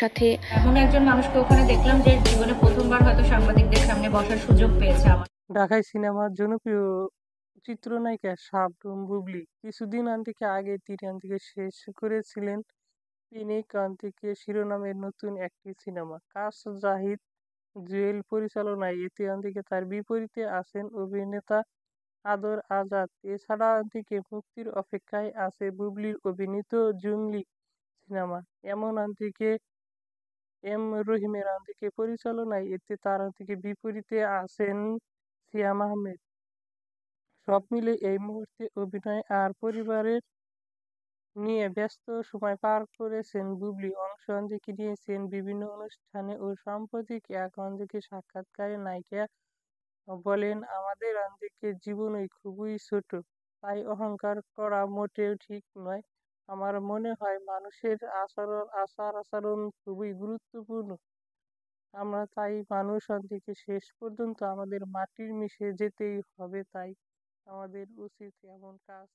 সাথে। এমন একজন মানুষকে ওখানে দেখলাম যে জীবনে প্রথমবার হয়তো সাংবাদিকদের সামনে বসার সুযোগ পেয়েছে আমার। ঢাকাই সিনেমার জনপ্রিয় চিত্রনায়িকা শাবনূর বুবলী কিছুদিন আগে তিরান থেকে শেষ করেছিলেন পিনে-কান্তিকে শিরোনামের নতুন একটি সিনেমা। কাশ জাহিদ জুয়েল পরিচালনায় এতে তার বিপরীতে আছেন অভিনেতা আদর আজাদ। এছাড়া মুক্তির অপেক্ষায় আছে বুবলীর অভিনীত জঙ্গলি সিনেমা। এম রহিমের পরিচালনায় এতে তার বিপরীতে আছেন সিয়াম আহমেদ। সব মিলে এই মুহূর্তে অভিনয় আর পরিবারের নিয়ে ব্যস্ত সময় পার করেছেন বুবলী। অংশ নিয়েছেন বিভিন্ন অনুষ্ঠানে ও সাম্প্রতিক এক সাক্ষাৎকারে নায়িকা বলেন, আমাদের জীবনই খুবই ছোট, তাই অহংকার করা মোটেও ঠিক নয়। আমার মনে হয় মানুষের আচার-আচরণ খুবই গুরুত্বপূর্ণ। আমরা তাই মানুষ শেষ পর্যন্ত আমাদের মাটির মিশে যেতেই হবে, তাই আমাদের উচিত এমন কাজ